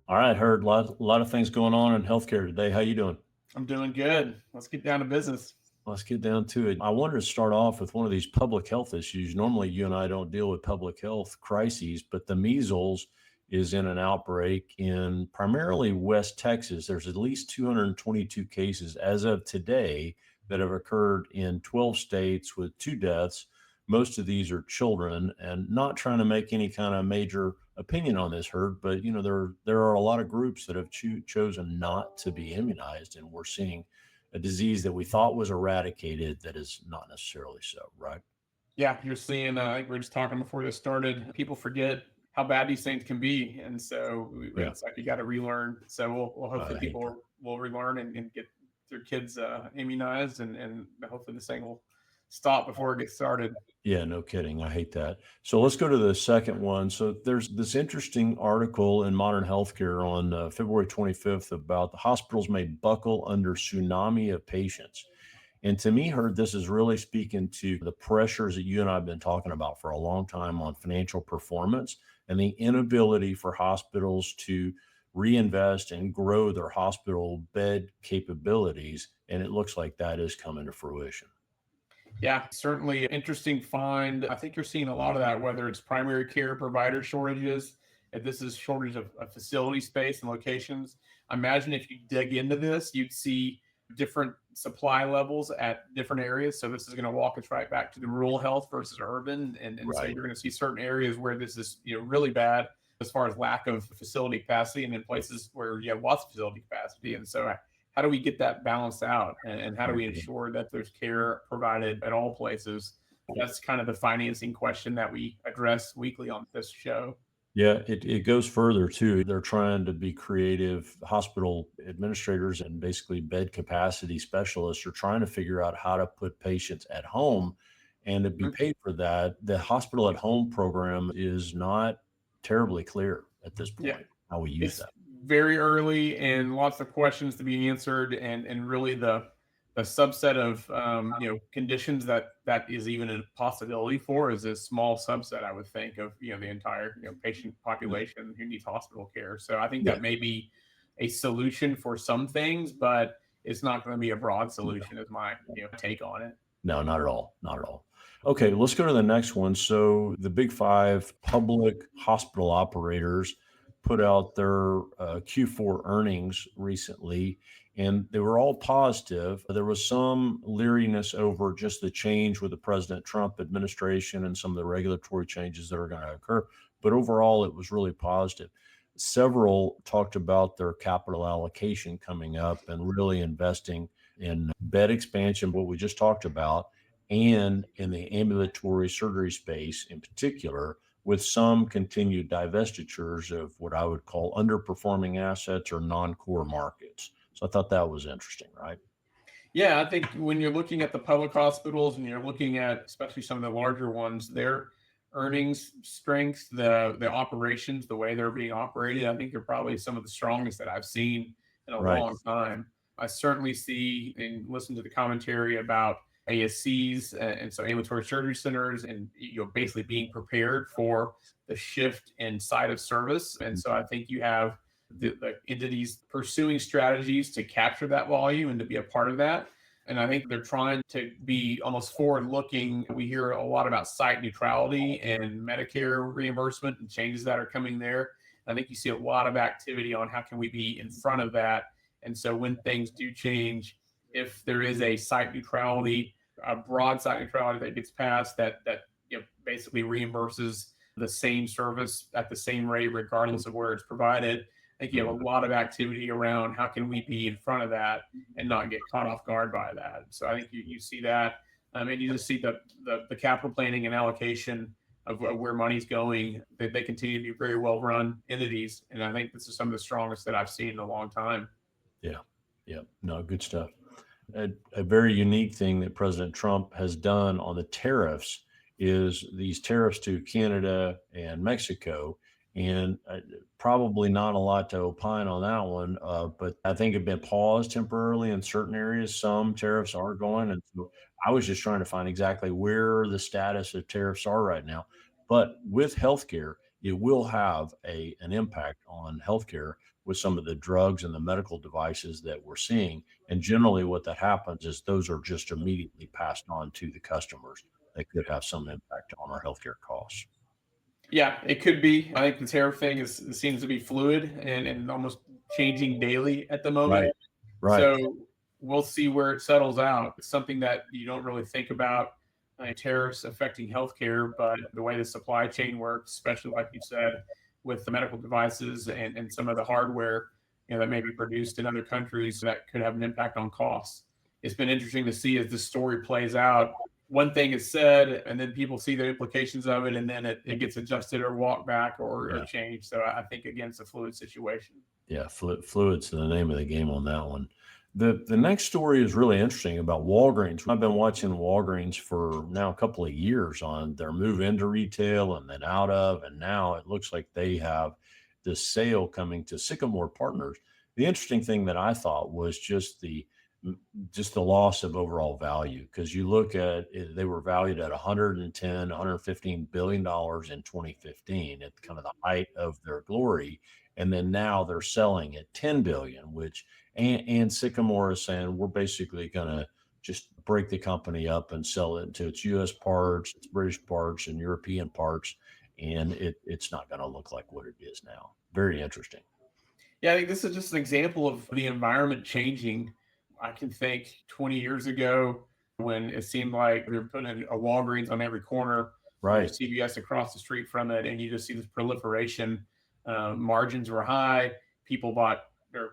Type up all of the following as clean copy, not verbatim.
All right, heard a lot of things going on in healthcare today. How you doing? I'm doing good. Let's get down to business. Let's get down to it. I wanted to start off with one of these public health issues. Normally, you and I don't deal with public health crises, but the measles is in an outbreak in primarily West Texas. There's at least 222 cases as of today that have occurred in 12 states with two deaths. Most of these are children, and not trying to make any kind of major opinion on this herd, but there are a lot of groups that have chosen not to be immunized, and we're seeing a disease that we thought was eradicated that is not necessarily so, right? Yeah, you're seeing, I think we were just talking before this started. People forget how bad these things can be. And so Yeah, it's like you got to relearn. So we'll hopefully I hate that. people will relearn and get their kids immunized and hopefully this thing will stop before it gets started. Yeah, no kidding. I hate that. So let's go to the second one. So there's this interesting article in Modern Healthcare on February 25th about the hospitals may buckle under tsunami of patients. And to me, Heard, this is really speaking to the pressures that you and I have been talking about for a long time on financial performance and the inability for hospitals to reinvest and grow their hospital bed capabilities. And it looks like that is coming to fruition. Yeah, certainly interesting find. I think you're seeing a lot of that, whether it's primary care provider shortages, if this is shortage of facility space and locations. I imagine if you dig into this, you'd see different supply levels at different areas. So this is going to walk us right back to the rural health versus urban. And so Right. you're going to see certain areas where this is really bad as far as lack of facility capacity, and then places where you have lots of facility capacity. And so how do we get that balanced out, and how do we ensure that there's care provided at all places? That's kind of the financing question that we address weekly on this show. Yeah, it goes further too. They're trying to be creative. Hospital administrators and basically bed capacity specialists are trying to figure out how to put patients at home and to be Mhm. paid for that. The hospital at home program is not terribly clear at this Yeah, point how we use it's that. very early and lots of questions to be answered, and really the subset of conditions that is even a possibility for is a small subset, I would think, of the entire patient population who needs hospital care. So I think Yeah. that may be a solution for some things, but it's not going to be a broad solution, is my take on it. No, not at all. Not at all. Okay, let's go to the next one. So, the big five public hospital operators put out their Q4 earnings recently, and they were all positive. There was some leeriness over just the change with the President Trump administration and some of the regulatory changes that are going to occur. But overall, it was really positive. Several talked about their capital allocation coming up and really investing in bed expansion, what we just talked about, and in the ambulatory surgery space in particular, with some continued divestitures of what I would call underperforming assets or non core markets. So I thought that was interesting, right? Yeah, I think when you're looking at the public hospitals and you're looking at especially some of the larger ones, their earnings strength, the operations, the way they're being operated, I think they're probably some of the strongest that I've seen in a Right. long time. I certainly see and listen to the commentary about ASCs, and so ambulatory surgery centers, and basically being prepared for the shift in site of service. And so I think you have the entities pursuing strategies to capture that volume and to be a part of that. And I think they're trying to be almost forward looking. We hear a lot about site neutrality and Medicare reimbursement and changes that are coming there. I think you see a lot of activity on how can we be in front of that. And so when things do change, if there is a site neutrality, a broad site neutrality that gets passed, that basically reimburses the same service at the same rate regardless of where it's provided, I think you have a lot of activity around how can we be in front of that and not get caught off guard by that. So I think you see that, and you just see the capital planning and allocation of where money's going. They continue to be very well run entities, and I think this is some of the strongest that I've seen in a long time. Yeah. Yeah. No, good stuff. A very unique thing that President Trump has done on the tariffs is these tariffs to Canada and Mexico. And probably not a lot to opine on that one, but I think have been paused temporarily in certain areas. Some tariffs are going. And so I was just trying to find exactly where the status of tariffs are right now. But with healthcare, it will have an impact on healthcare with some of the drugs and the medical devices that we're seeing. And generally, what that happens is those are just immediately passed on to the customers. They could have some impact on our healthcare costs. Yeah, it could be. I think the tariff thing seems to be fluid and almost changing daily at the moment. Right. Right. So we'll see where it settles out. It's something that you don't really think about, tariffs affecting healthcare, but the way the supply chain works, especially like you said, with the medical devices and some of the hardware, that may be produced in other countries that could have an impact on costs. It's been interesting to see as this story plays out. One thing is said, and then people see the implications of it, and then it gets adjusted or walked back or Yeah. changed. So I think, again, it's a fluid situation. Yeah, fluid's the name of the game on that one. The next story is really interesting about Walgreens. I've been watching Walgreens for now a couple of years on their move into retail and then out of, and now it looks like they have this sale coming to Sycamore Partners. The interesting thing that I thought was just the loss of overall value, because you look at it, they were valued at 110 115 billion dollars in 2015 at kind of the height of their glory, and then now they're selling at 10 billion, which and Sycamore is saying we're basically going to just break the company up and sell it into its US parts, its British parts, and European parts, and it's not going to look like what it is now. Very interesting. Yeah, I think this is just an example of the environment changing. I can think 20 years ago when it seemed like they were putting a Walgreens on every corner or Right. CVS across the street from it, and you just see this proliferation. Margins were high. People bought their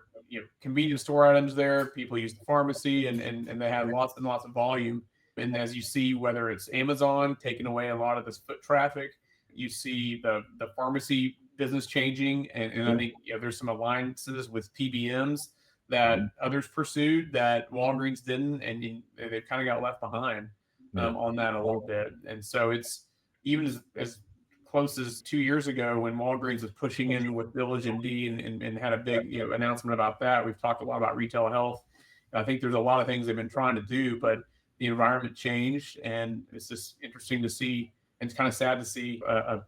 convenience store items there. People used the pharmacy, and they had lots and lots of volume. And as you see, whether it's Amazon taking away a lot of this foot traffic, you see the pharmacy business changing, and I think there's some alliances with PBMs that Mhm. others pursued that Walgreens didn't, and they kind of got left behind Yeah. on that a little bit. And so it's even as close as 2 years ago when Walgreens was pushing in with Village MD and had a big announcement about that. We've talked a lot about retail health. I think there's a lot of things they've been trying to do, but the environment changed, and it's just interesting to see. And it's kind of sad to see a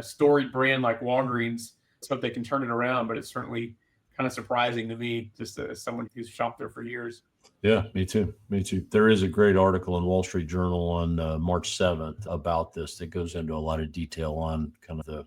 storied brand like Walgreens. So they can turn it around, but it's certainly kind of surprising to me, just as someone who's shopped there for years. Yeah, me too. Me too. There is a great article in Wall Street Journal on March 7th about this that goes into a lot of detail on kind of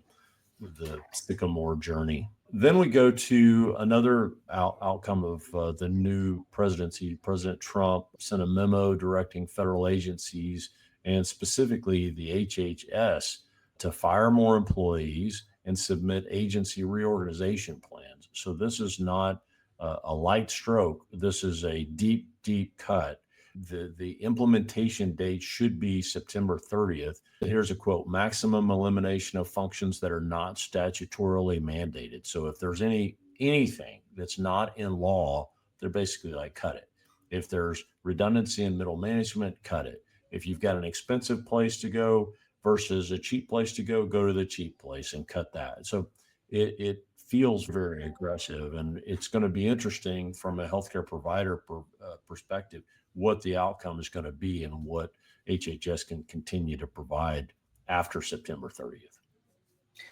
the Sycamore journey. Then we go to another outcome of the new presidency. President Trump sent a memo directing federal agencies and specifically the HHS to fire more employees and submit agency reorganization plans. So this is not a light stroke. This is a deep, deep cut. The implementation date should be September 30th. Here's a quote: maximum elimination of functions that are not statutorily mandated. So if there's anything that's not in law, they're basically like, cut it. If there's redundancy in middle management, cut it. If you've got an expensive place to go versus a cheap place to go to the cheap place and cut that. So it feels very aggressive, and it's going to be interesting from a healthcare provider perspective what the outcome is going to be and what HHS can continue to provide after September 30th.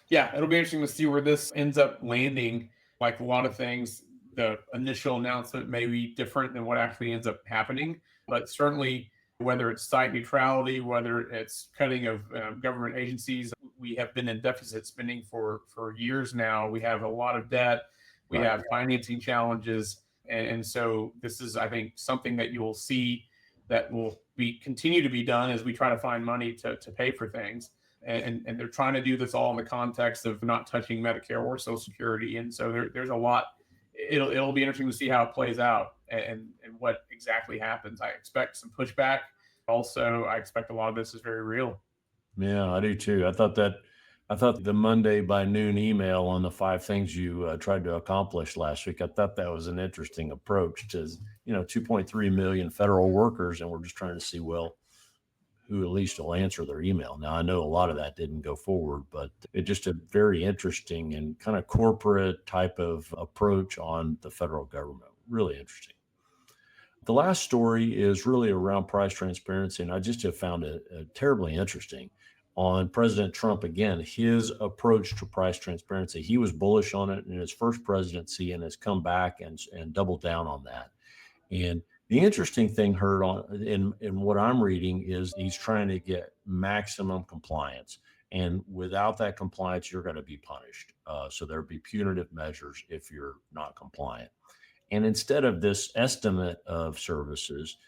Yeah, it'll be interesting to see where this ends up landing. Like a lot of things, the initial announcement may be different than what actually ends up happening, but certainly whether it's site neutrality, whether it's cutting of government agencies, we have been in deficit spending for years now. We have a lot of debt. We Right. have financing challenges, and so this is, I think, something that you will see that will be continue to be done as we try to find money to pay for things. And they're trying to do this all in the context of not touching Medicare or Social Security, and so there's a lot. It'll be interesting to see how it plays out and what exactly happens. I expect some pushback. Also, I expect a lot of this is very real. Yeah, I do too. I thought the Monday by noon email on the five things you tried to accomplish last week. I thought that was an interesting approach to 2.3 million federal workers, and we're just trying to see, well, who at least will answer their email. Now, I know a lot of that didn't go forward, but it's just a very interesting and kind of corporate type of approach on the federal government. Really interesting. The last story is really around price transparency, and I just have found it terribly interesting. on President Trump again, his approach to price transparency. He was bullish on it in his first presidency and has come back and doubled down on that. And the interesting thing heard on in what I'm reading is he's trying to get maximum compliance. And without that compliance, you're going to be punished. So there'll be punitive measures if you're not compliant. And instead of this estimate of services,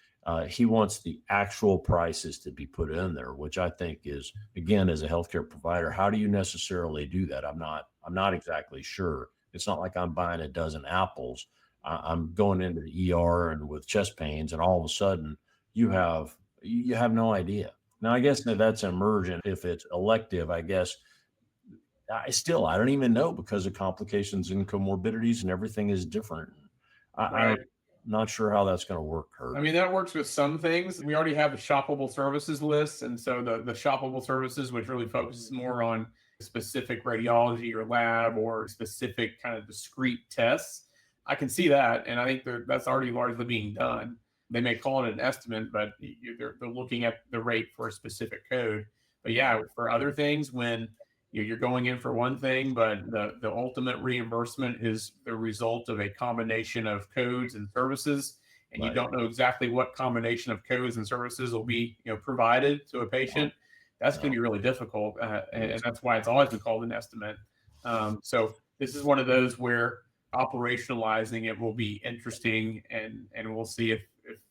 he wants the actual prices to be put in there, which I think is, again, as a healthcare provider, how do you necessarily do that? I'm not exactly sure. It's not like I'm buying a dozen apples. I'm going into the ER and with chest pains, and all of a sudden you have no idea. Now, I guess that's emergent. If it's elective, I guess I don't even know because of complications and comorbidities and everything is different. Right. I'm not sure how that's going to work, I Kurt. mean, that works with some things. We already have the shoppable services list. And so the shoppable services, which really focuses more on specific radiology or lab or specific kind of discrete tests, I can see that. And I think that's already largely being done. They may call it an estimate, but they're looking at the rate for a specific code. But yeah, for other things, when you're going in for one thing, but the ultimate reimbursement is the result of a combination of codes and services, and you Right. don't know exactly what combination of codes and services will be provided to a patient. That's going to No. be really difficult, and that's why it's always been called an estimate. So this is one of those where operationalizing it will be interesting, and we'll see if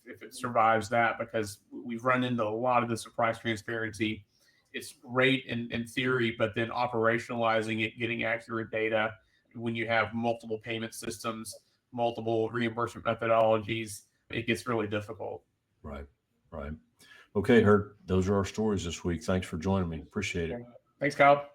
it survives that, because we've run into a lot of the surprise transparency. It's great in theory, but then operationalizing it, getting accurate data when you have multiple payment systems, multiple reimbursement methodologies, it gets really difficult. Right. Right. Okay, Hurt. Those are our stories this week. Thanks for joining me. Appreciate it. Thanks, Kyle.